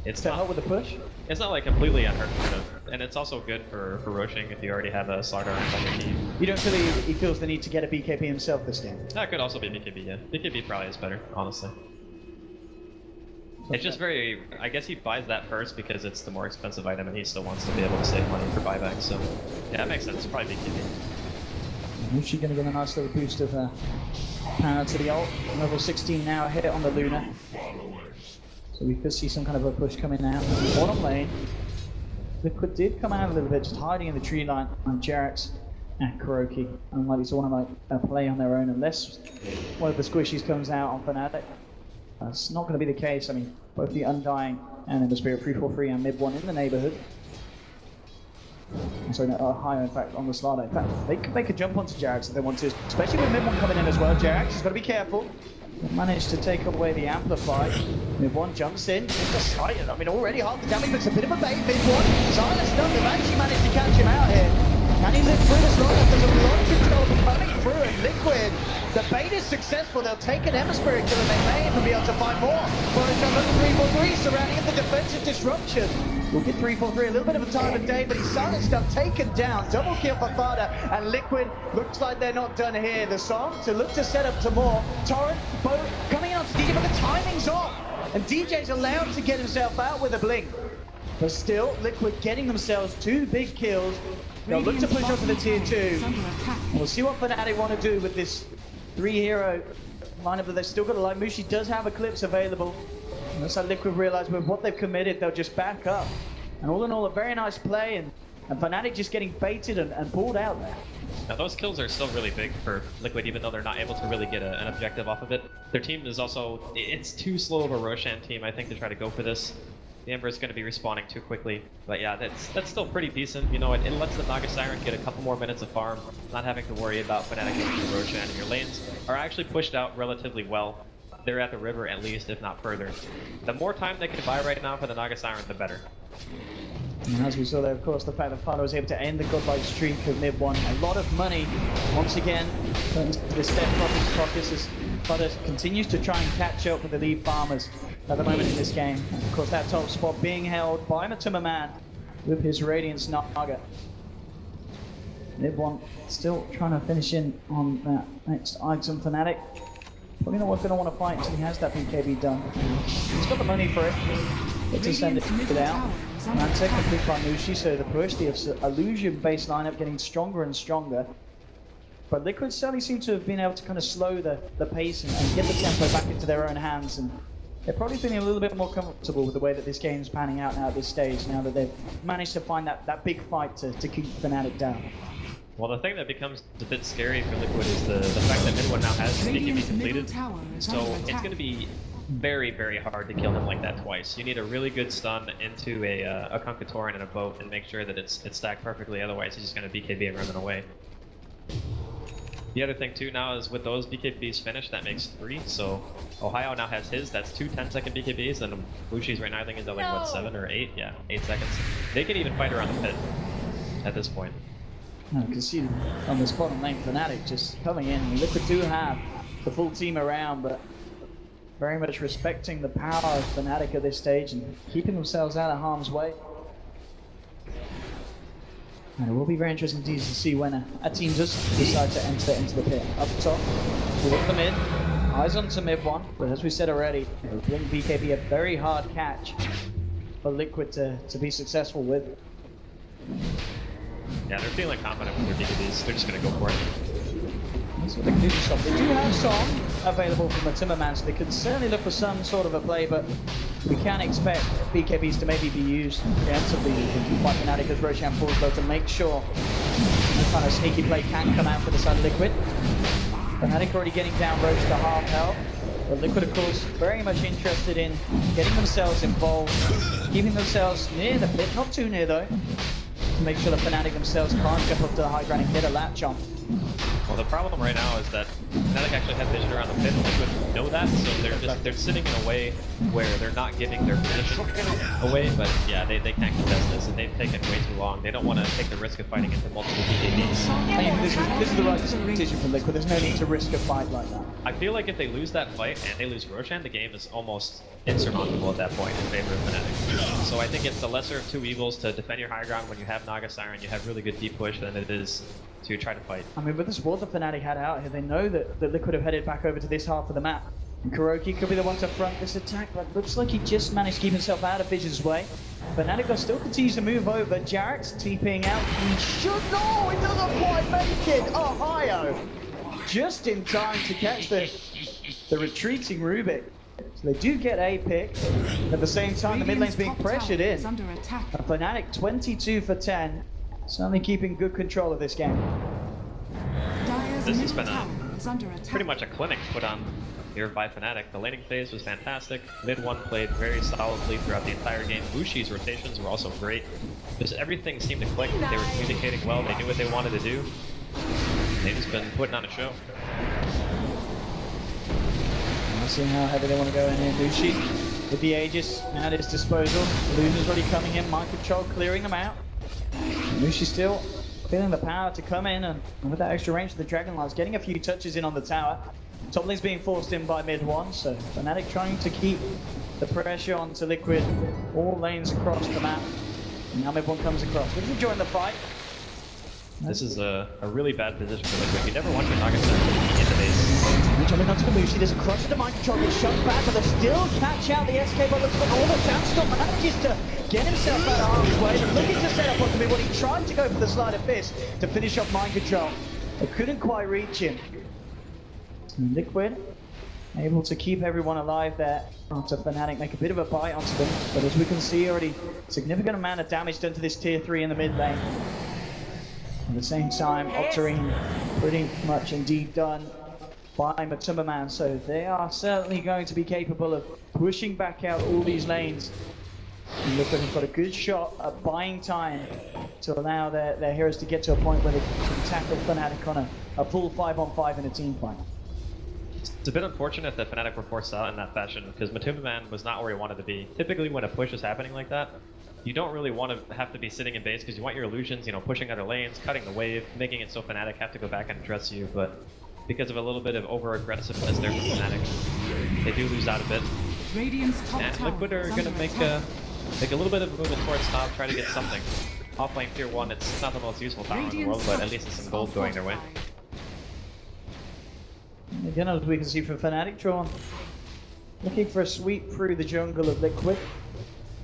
It's to not, help with the push? It's not like completely unheard of. And it's also good for rushing if you already have a Slardar on your team. You don't feel he feels the need to get a BKB himself this game? That could also be BKB, yeah. BKB probably is better, honestly. It's just very, I guess he buys that first because it's the more expensive item and he still wants to be able to save money for buyback, so yeah, that makes sense, probably BKB. Is she going to get a nice little boost of power to the ult? Level 16 now, hit it on the Luna. So we could see some kind of a push coming out. Bottom lane, Liquid did come out a little bit, just hiding in the tree line on Jarex and Kuroki. Unlikely to want to play on their own unless one of the squishies comes out on Fnatic. That's not going to be the case. I mean, both the Undying and then the Spirit 343 and mid one in the neighborhood. Sorry, no, higher in fact on the Slardar. In fact, they could make a jump onto Jarex if they want to, especially with mid one coming in as well. Jarex has got to be careful. They managed to take away the Amplify. Mid one jumps in. I mean, already half the damage, but it's a bit of a bait. Mid one, Silas done. They've actually managed to catch him out here. Can he live through this long? There's a lot of control coming through, and Liquid, the bait is successful. They'll take an Hemisphere kill and they may even be able to find more. Forage on the 3-4-3 surrounding the defensive disruption. We'll get 3-4-3, a little bit of a time of day, but he's silenced up, taken down. Double kill for Fada, and Liquid looks like they're not done here. The song to look to set up to more. Torrent, both coming in on DJ, but the timing's off. And DJ's allowed to get himself out with a blink. But still, Liquid getting themselves 2 big kills. They'll look to push up to the tier 2. We'll see what Fnatic want to do with this 3-hero lineup that they've still got. Like Mushi does have Eclipse available. And that's how Liquid realize with what they've committed, they'll just back up. And all in all, a very nice play, and Fnatic just getting baited and pulled out there. Now those kills are still really big for Liquid, even though they're not able to really get an objective off of it. Their team is also, it's too slow of a Roshan team, I think, to try to go for this. The Ember is going to be respawning too quickly. But yeah, that's still pretty decent. You know, it lets the Naga Siren get a couple more minutes of farm, not having to worry about Fnatic getting Roshan, and your lanes are actually pushed out relatively well. They're at the river at least, if not further. The more time they can buy right now for the Naga Siren, the better. And as we saw there, of course, the fact that Fado was able to end the godlike streak of mid one. A lot of money, once again, turns to the Steph Profits pockets as Fado continues to try and catch up with the lead farmers at the moment in this game. And of course, that top spot being held by Matuma Man with his Radiance Naga. Mid one still trying to finish in on that next item. Fnatic probably not going to want to fight until he has that BKB done. He's got the money for it. Let's just send it out. Mantek complete by Mushi, so the push, the illusion-based lineup getting stronger and stronger. But Liquid certainly seem to have been able to kind of slow the pace and get the tempo back into their own hands. And they're probably feeling a little bit more comfortable with the way that this game's panning out now at this stage, now that they've managed to find that big fight to keep Fnatic down. Well, the thing that becomes a bit scary for Liquid is the fact that mid one now has BKB completed. So it's going to be very, very hard to kill him like that twice. You need a really good stun into a Conquitatorian and a boat and make sure that it's stacked perfectly, otherwise he's just going to BKB and run away. The other thing too now is with those BKBs finished, that makes 3, so Ohio now has his, that's 2 10-second BKBs, and Bushi's right now I think is at like, what, 7 or 8? Yeah, 8 seconds. They can even fight around the pit at this point. You can see on this bottom lane, Fnatic just coming in. Liquid do have the full team around, but very much respecting the power of Fnatic at this stage and keeping themselves out of harm's way. And it will be very interesting to see when a team does decide to enter into the pit. Up top, we look them in, eyes onto mid one, but as we said already, it will bring BKB a very hard catch for Liquid to be successful with. Yeah, they're feeling confident with their BKBs, they're just going to go for it. That's what they can do to stop. They do have Song available from the Timmerman, so they could certainly look for some sort of a play, but we can expect BKBs to maybe be used preemptively by Fnatic as Roshan falls low to make sure the kind of sneaky play can come out for the side of Liquid. Fnatic already getting down Roche to half health, but Liquid of course very much interested in getting themselves involved, keeping themselves near the pit, not too near though, to make sure the Fnatic themselves can't jump up to the high ground and get a latch on. Well, the problem right now is that Fnatic actually have vision around the pit, and Liquid know that, so they're sitting in a way where they're not giving their position away, but yeah, they can't contest this, and they've taken way too long. They don't want to take the risk of fighting into multiple BKBs. I mean, this is the right decision for Liquid. There's no need to risk a fight like that. I feel like if they lose that fight and they lose Roshan, the game is almost insurmountable at that point in favor of Fnatic. So I think it's the lesser of two evils to defend your high ground when you have Naga Siren, you have really good deep push, than it is to try to fight. I mean, with the squad that Fnatic had out here, they know that Liquid have headed back over to this half of the map. And Kuroki could be the one to front this attack, but looks like he just managed to keep himself out of Vision's way. Fnatic still continues to move over. Jarrett's TPing out. He should... No, it doesn't quite make it! Ohio! Just in time to catch the retreating Rubik. So they do get a pick. At the same time, the mid lane's being pressured in. And Fnatic 22 for 10. Certainly keeping good control of this game. This has been pretty much a clinic put on here by Fnatic. The laning phase was fantastic. Mid one played very solidly throughout the entire game. Bushi's rotations were also great. Just everything seemed to click. They were communicating well. They knew what they wanted to do. They've just been putting on a show. Let's see how heavy they want to go in here. Bushi with the Aegis at his disposal. Illusion's already coming in. Mind control clearing them out. Mushi still feeling the power to come in, and with that extra range of the Dragon Lance, getting a few touches in on the tower. Top lane's being forced in by mid one, so Fnatic trying to keep the pressure onto Liquid, all lanes across the map. And now mid one comes across. Looking to join the fight. This is a really bad position for Liquid. You never want your Naga Siren to be in the base. Jumping onto the Mushi, there's a crush of the mind control, gets shot back, but they still catch out the SK, but looks for all the chance. Stop manages to get himself out of harm's way, but looking to set up onto me when he tried to go for the slide of fist to finish off mind control. They couldn't quite reach him. Liquid able to keep everyone alive there onto Fnatic, make a bit of a bite onto them, but as we can see already, significant amount of damage done to this tier 3 in the mid lane. At the same time, Octarine pretty much indeed done by Matuma, so they are certainly going to be capable of pushing back out all these lanes. And Liquid have got a good shot at buying time to allow their heroes to get to a point where they can tackle Fnatic on a full 5-on-5 in a team fight. It's a bit unfortunate that Fnatic were forced out in that fashion, because Matuma was not where he wanted to be. Typically when a push is happening like that, you don't really want to have to be sitting in base because you want your illusions, you know, pushing other lanes, cutting the wave, making it so Fnatic have to go back and address you, but because of a little bit of over-aggressiveness there from Fnatic, they do lose out a bit. And Liquid are going to make a little bit of a movement towards top, try to get something. Off-lane tier 1, it's not the most useful tower in the world, but at least it's some gold going their way. Again, as we can see from Fnatic, drawn looking for a sweep through the jungle of Liquid.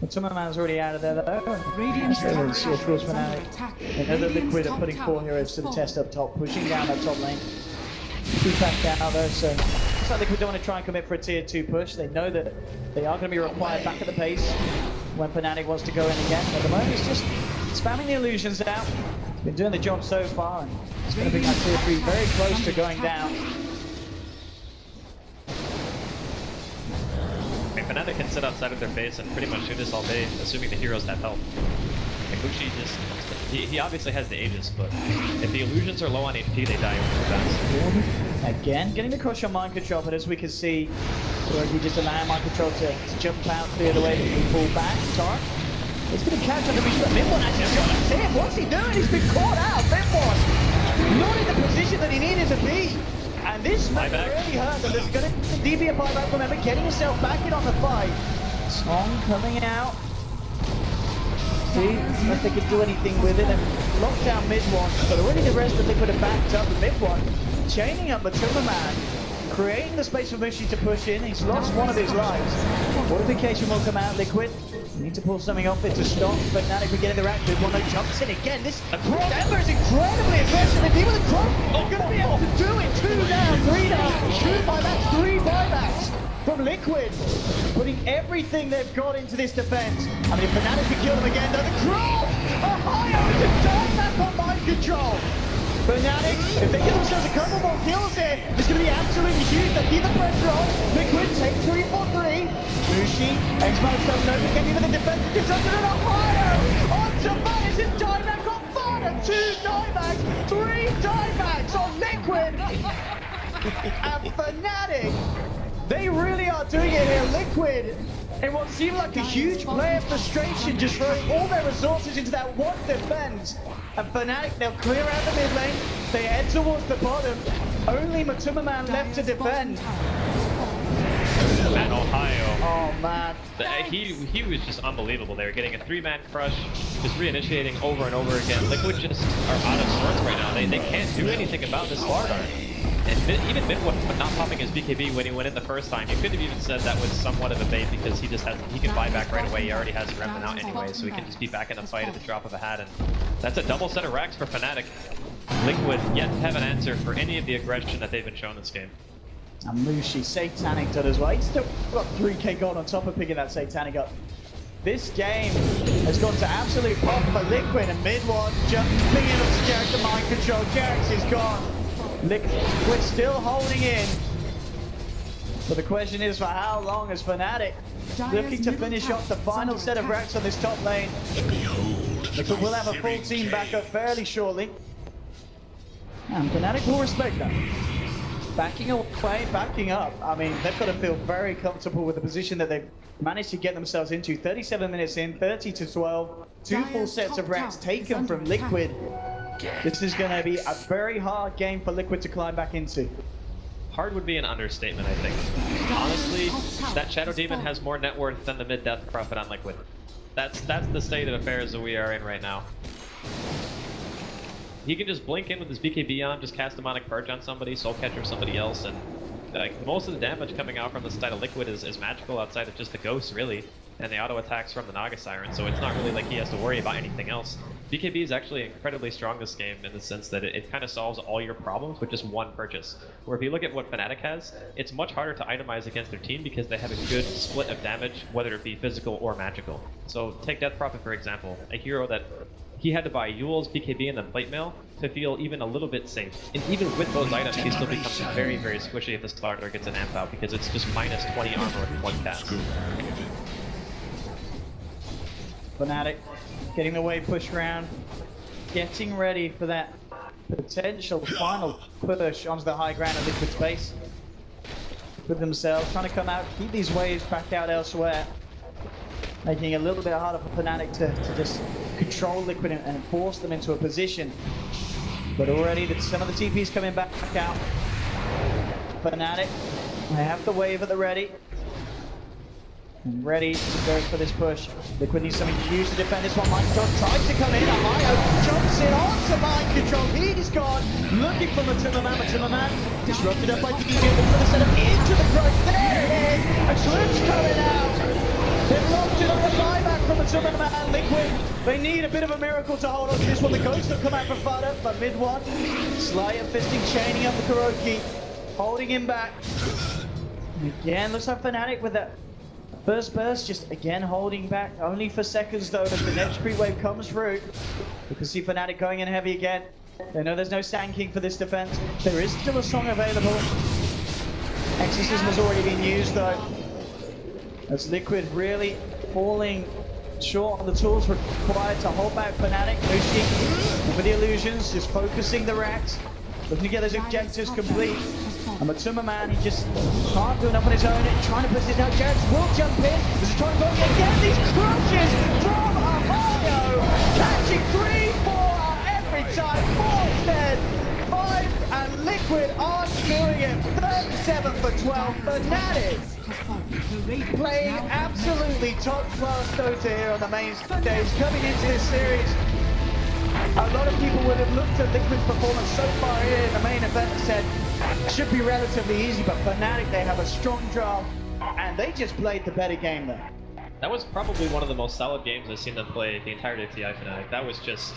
Matuma already out of there though. Radiant's of course Fnatic. They know that Liquid are putting 4 heroes to the test up top, pushing down that top lane. 2 back down though, so looks like Liquid don't want to try and commit for a tier 2 push. They know that they are going to be required back at the base when Fnatic wants to go in again. At the moment it's just spamming the illusions out. It's been doing the job so far, and it's going to bring that tier 3 very close to going down. Fnatic can sit outside of their base and pretty much do this all day, assuming the heroes have help. Like Bushi just, he obviously has the Aegis, but if the illusions are low on HP, they die over fast. Again, getting the crush on mind control, but as we can see, he just allowing mind control to jump out, clear the way, and pull back. Tark, it's going to catch on the reach, but Mid1 actually got to see him. What's he doing? He's been caught out. Mid1 not in the position that he needed to be. And this might really hurt them. There's going to be a buyback from him, getting himself back in on the fight. Song coming out. See if they can do anything with it. And lock down Mid1, but already the rest of Liquid are backed up. Mid1 chaining up Matuma, creating the space for Mushi to push in. He's lost one of his lives. Fortification will come out, Liquid. Need to pull something off it to stop, but Fnatic will get in the rack. Mid1 though jumps in again. This Ember is incredibly aggressive. If he with a cross, they're going to be able to do it. 2 down, 3 down, 2 buybacks, 3 buybacks from Liquid. Putting everything they've got into this defense. I mean, if Fnatic can kill them again, though, the cross! Ohio is a dive on mind control. Fnatic, if they give themselves a couple more kills here, it's going to be absolutely huge. They keep the pressure on. Liquid take 3-4-3. Mushi, X-Mode doesn't know again, even the defense gets under an Ohio! Onto Matters in dieback on Fana! 2 diebacks, 3 diebacks on Liquid! And Fnatic, they really are doing it here. Liquid, in what seemed like a huge play of frustration, just throwing all their resources into that one defense. And Fnatic, they'll clear out the mid lane, they head towards the bottom. Only Matuma left to defend. And Ohio. Oh man. He was just unbelievable there, getting a 3-man crush, just reinitiating over and over again. Liquid just are out of sorts right now. They can't do anything about this Slardar. And even Mid1 not popping his BKB when he went in the first time, you could have even said that was somewhat of a bait because he can buy back right away. He already has Remnant out anyway, so he can just be back in the fight at the drop of a hat. And that's a double set of racks for Fnatic. Liquid yet to have an answer for any of the aggression that they've been shown this game. And Mushi, Satanic done as well. He's still got 3k gold on top of picking that Satanic up. This game has gone to absolute pop for Liquid, and Mid1 jumping in onto Jarek the mind control. Jarek's is gone. Liquid still holding in. But the question is, for how long is Fnatic looking to finish off the final set of racks on this top lane? Liquid will have a full team back up fairly shortly. And Fnatic will respect that. Backing away, backing up. I mean, they've got to feel very comfortable with the position that they've managed to get themselves into. 37 minutes in, 30-12, 2 full sets of racks taken from Liquid. This is going to be a very hard game for Liquid to climb back into. Hard would be an understatement, I think. Honestly, that Shadow Demon has more net worth than the mid-death Prophet on Liquid. That's the state of affairs that we are in right now. He can just blink in with his BKB on, just cast Demonic Purge on somebody, Soul Catcher somebody else, and like most of the damage coming out from the side of Liquid is magical outside of just the ghosts, really, and the auto attacks from the Naga Siren, so it's not really like he has to worry about anything else. BKB is actually incredibly strong this game in the sense that it kind of solves all your problems with just one purchase. Where if you look at what Fnatic has, it's much harder to itemize against their team because they have a good split of damage, whether it be physical or magical. So take Death Prophet for example, a hero that he had to buy Eul's, BKB, and then Plate Mail to feel even a little bit safe. And even with those items, he still becomes very, very squishy if the starter gets an amp out because it's just minus 20 armor with one cast. Fnatic getting the wave push round, getting ready for that potential final push onto the high ground of Liquid space. With themselves, trying to come out, keep these waves back out elsewhere. Making it a little bit harder for Fnatic to just control Liquid and force them into a position. But already some of the TP's coming back out. Fnatic, they have the wave at the ready. And ready to go for this push. Liquid needs something to use to defend this one. Mind Control tries to come in. Amayo jumps in onto Mind Control. He's gone. Looking for Matuma-Man. Disrupted up by DJ. Looking for the setup into the cross. There it is. A glimpse coming out. They've locked it on the buyback from Matuma-Man. Liquid, they need a bit of a miracle to hold on to this one. The Ghost will come out from Fada, but mid one. Slayer fisting, chaining up the Kuroki. Holding him back. And again, looks like Fnatic with that first burst, just again holding back, only for seconds though, as the next creep wave comes through. You can see Fnatic going in heavy again. They know there's no Sand King for this defense. There is still a song available. Exorcism has already been used though. As Liquid really falling short on the tools required to hold back Fnatic. Nushi with the illusions, just focusing the racks. Looking to get those objectives complete. And Matuma-Man, he just can't do enough on his own. Trying to push this out. Jarrett's will jump in. There's a try to go again. These crushes from Amayo. Catching 3-4 every time. 4 dead. 5 and Liquid aren't doing it. 37 for 12. Fnatic playing absolutely top-class Dota here on the main stage. Coming into this series, a lot of people would have looked at Liquid's performance so far here in the main event and said, should be relatively easy, but Fnatic, they have a strong draft, and they just played the better game there. That was probably one of the most solid games I've seen them play the entirety of TI Fnatic. That was just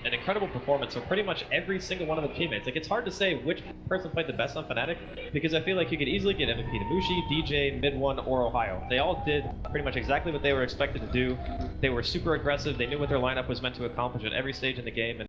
an incredible performance for pretty much every single one of the teammates. Like, it's hard to say which person played the best on Fnatic, because I feel like you could easily get MVP to Mushi, DJ, Mid One, or Ohio. They all did pretty much exactly what they were expected to do. They were super aggressive. They knew what their lineup was meant to accomplish at every stage in the game. And